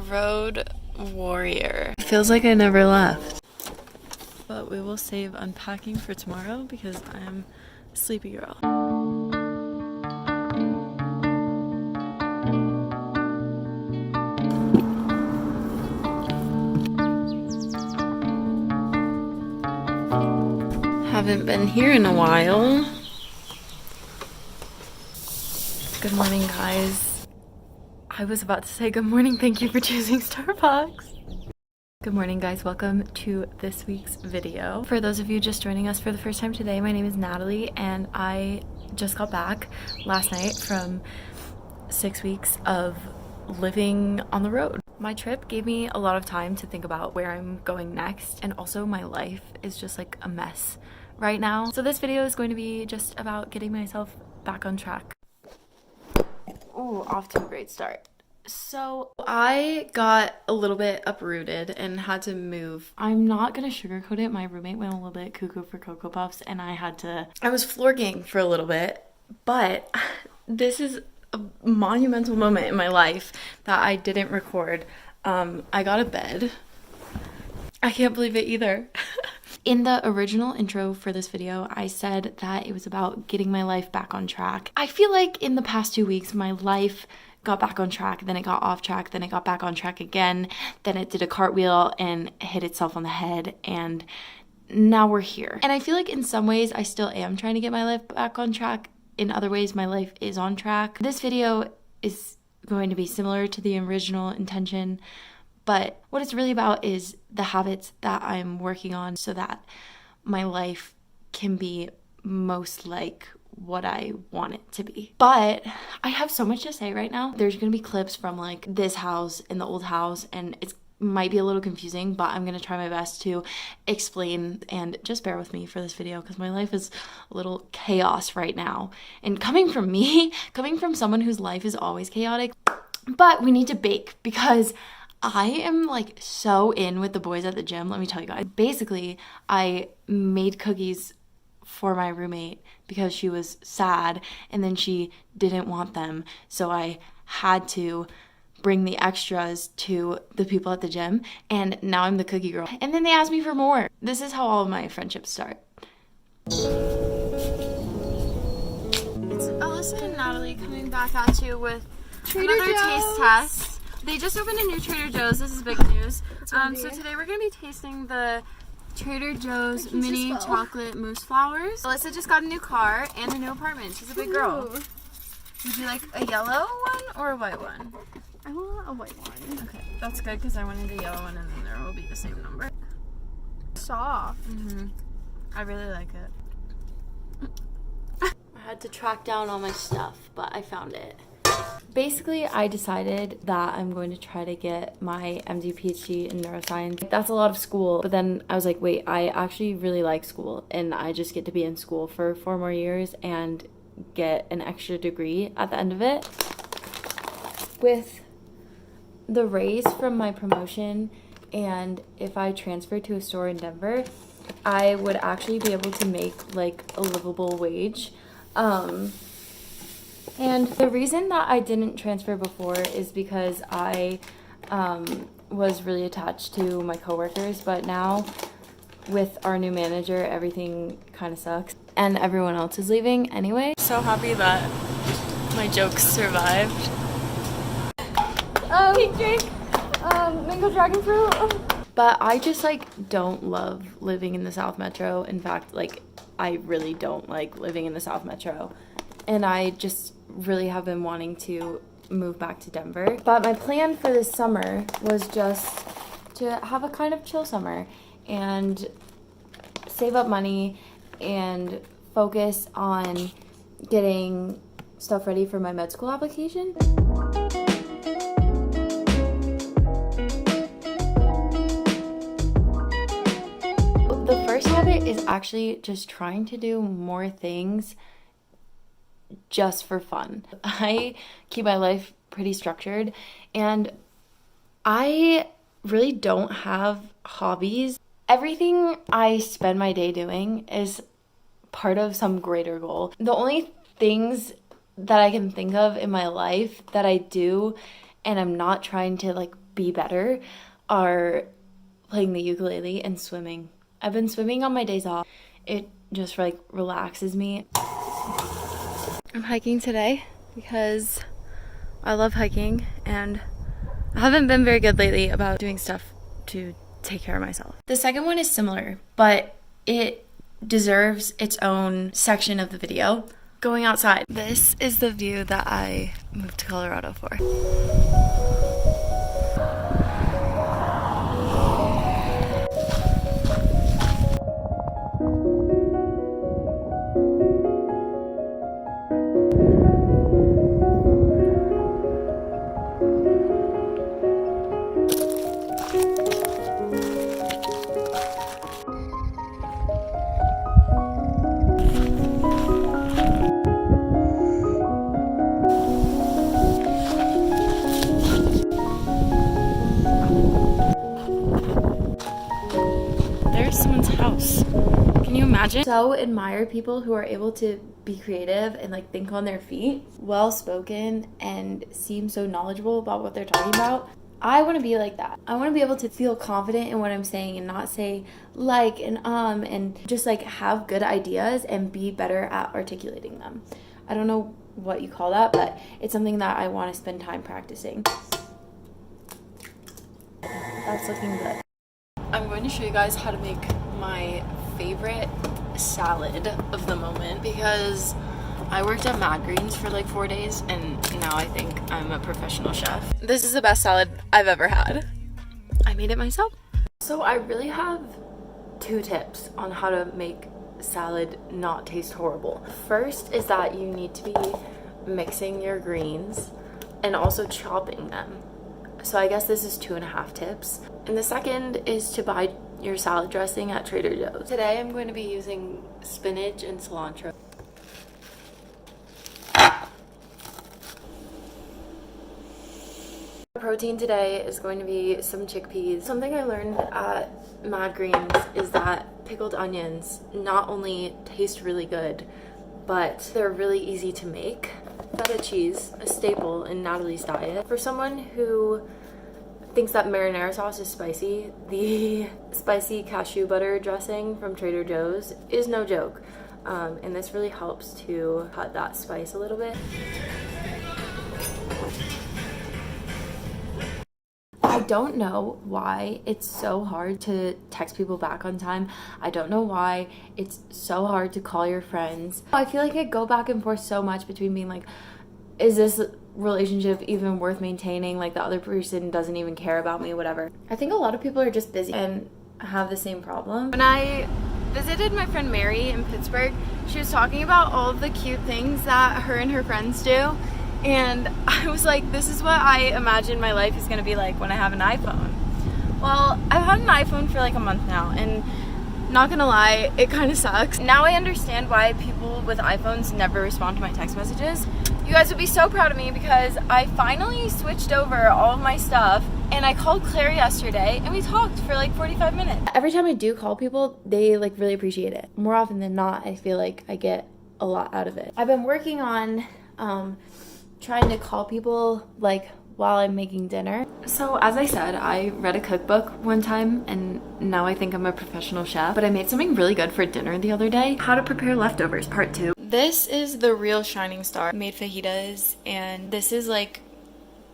road warrior. Feels like I never left. But we will save unpacking for tomorrow because I'm a sleepy girl. Haven't been here in a while. Good morning, guys. I was about to say good morning, thank you for choosing Starbucks. Good morning, guys. Welcome to this week's video. For those of you just joining us for the first time today, my name is Natalie and I just got back last night from 6 weeks of living on the road. My trip gave me a lot of time to think about where I'm going next, and also my life is just like a mess right now. So this video is going to be just about getting myself back on track. Ooh, off to a great start. So I got a little bit uprooted and had to move. I'm not gonna sugarcoat it. My roommate went a little bit cuckoo for Cocoa Puffs and I was floorking for a little bit, but this is a monumental moment in my life that I didn't record. I got a bed. I can't believe it either. In the original intro for this video, I said that it was about getting my life back on track. I feel like in the past 2 weeks, my life got back on track, then it got off track, then it got back on track again, then it did a cartwheel and hit itself on the head, and now we're here. And I feel like in some ways, I still am trying to get my life back on track. In other ways, my life is on track. This video is going to be similar to the original intention, but what it's really about is the habits that I'm working on so that my life can be most like what I want it to be. But I have so much to say right now. There's gonna be clips from like this house and the old house, and it might be a little confusing, but I'm gonna try my best to explain, and just bear with me for this video because my life is a little chaos right now. And coming from me, coming from someone whose life is always chaotic, but we need to bake because I am like so in with the boys at the gym, let me tell you guys. Basically, I made cookies for my roommate because she was sad and then she didn't want them. So I had to bring the extras to the people at the gym, and now I'm the cookie girl. And then they asked me for more. This is how all of my friendships start. It's Alyssa and Natalie coming back at you with another taste test. They just opened a new Trader Joe's. This is big news. So today we're going to be tasting the Trader Joe's mini chocolate mousse flowers. Alyssa just got a new car and a new apartment. She's a big girl. Would you like a yellow one or a white one? I want a white one. Okay, that's good because I wanted a yellow one and then there will be the same number. Soft. I really like it. I had to track down all my stuff, but I found it. Basically, I decided that I'm going to try to get my MD PhD in neuroscience. That's a lot of school, but then I was like, wait, I actually really like school and I just get to be in school for 4 more years and get an extra degree at the end of it. With the raise from my promotion, and if I transfer to a store in Denver, I would actually be able to make like a livable wage. And the reason that I didn't transfer before is because I was really attached to my coworkers, but now with our new manager, everything kind of sucks. And everyone else is leaving anyway. So happy that my jokes survived. Pink drink, mango dragon fruit. But I just like don't love living in the South Metro. In fact, like I really don't like living in the South Metro. And I just really have been wanting to move back to Denver. But my plan for this summer was just to have a kind of chill summer and save up money and focus on getting stuff ready for my med school application. The first habit is actually just trying to do more things just for fun. I keep my life pretty structured and I really don't have hobbies. Everything I spend my day doing is part of some greater goal. The only things that I can think of in my life that I do and I'm not trying to like be better are playing the ukulele and swimming. I've been swimming on my days off. It just like relaxes me. I'm hiking today because I love hiking and I haven't been very good lately about doing stuff to take care of myself. The second one is similar, but it deserves its own section of the video. Going outside. This is the view that I moved to Colorado for. There's someone's house. Can you imagine? So admire people who are able to be creative and like think on their feet, well spoken, and seem so knowledgeable about what they're talking about. I want to be like that. I want to be able to feel confident in what I'm saying and not say like and just like have good ideas and be better at articulating them. I don't know what you call that, but it's something that I want to spend time practicing. That's looking good. I'm going to show you guys how to make my favorite salad of the moment because I worked at Mad Greens for like 4 days and now I think I'm a professional chef. This is the best salad I've ever had. I made it myself. So I really have 2 tips on how to make salad not taste horrible. First is that you need to be mixing your greens and also chopping them. So I guess this is 2.5 tips. And the second is to buy your salad dressing at Trader Joe's. Today I'm going to be using spinach and cilantro. Protein today is going to be some chickpeas. Something I learned at Mad Greens is that pickled onions not only taste really good, but they're really easy to make. Feta cheese, a staple in Natalie's diet. For someone who thinks that marinara sauce is spicy, the spicy cashew butter dressing from Trader Joe's is no joke. And this really helps to cut that spice a little bit. I don't know why it's so hard to text people back on time. I don't know why it's so hard to call your friends. I feel like I go back and forth so much between being like, is this relationship even worth maintaining? Like the other person doesn't even care about me, whatever. I think a lot of people are just busy and have the same problem. When I visited my friend Mary in Pittsburgh, she was talking about all of the cute things that her and her friends do. And I was like, this is what I imagine my life is gonna be like when I have an iPhone. Well, I've had an iPhone for like a month now, and not gonna lie, it kind of sucks. Now I understand why people with iPhones never respond to my text messages. You guys would be so proud of me because I finally switched over all of my stuff, and I called Claire yesterday and we talked for like 45 minutes. Every time I do call people, they like really appreciate it. More often than not, I feel like I get a lot out of it. I've been working on trying to call people like while I'm making dinner. So as I said, I read a cookbook one time and now I think I'm a professional chef, but I made something really good for dinner the other day. How to prepare leftovers, part 2. This is the real Shining Star. I made fajitas, and this is like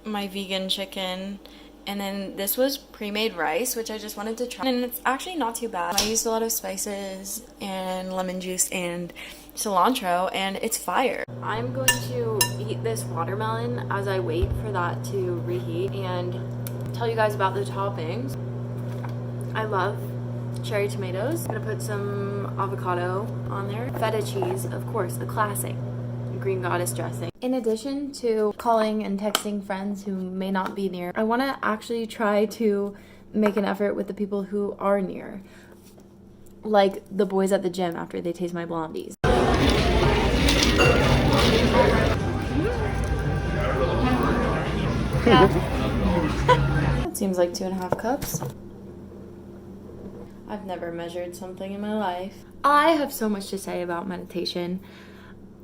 my vegan chicken. And then this was pre-made rice, which I just wanted to try. And it's actually not too bad. I used a lot of spices and lemon juice and cilantro, and it's fire. I'm going to eat this watermelon as I wait for that to reheat and tell you guys about the toppings. I love cherry tomatoes. I'm gonna put some avocado on there. Feta cheese, of course, the classic. Green Goddess dressing. In addition to calling and texting friends who may not be near, I want to actually try to make an effort with the people who are near, like the boys at the gym after they taste my blondies. That seems like 2.5 cups. I've never measured something in my life. I have so much to say about meditation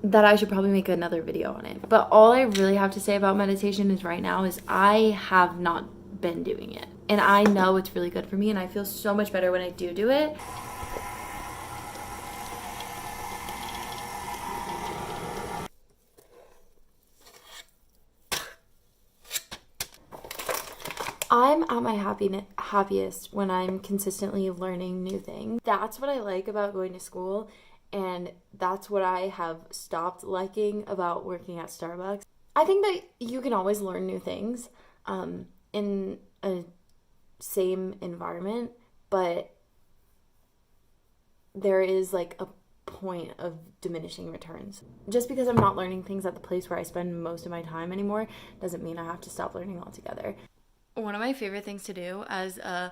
that I should probably make another video on it. But all I really have to say about meditation is right now is I have not been doing it. And I know it's really good for me, and I feel so much better when I do it. I'm at my happiest when I'm consistently learning new things. That's what I like about going to school, and that's what I have stopped liking about working at Starbucks. I think that you can always learn new things in a same environment, but there is like a point of diminishing returns. Just because I'm not learning things at the place where I spend most of my time anymore doesn't mean I have to stop learning altogether. One of my favorite things to do as a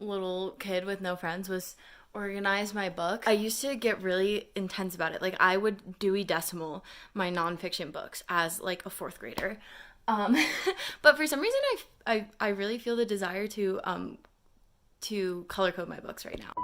little kid with no friends was organize my books. I used to get really intense about it. Like, I would Dewey Decimal my nonfiction books as like a fourth grader. But for some reason, I really feel the desire to color code my books right now.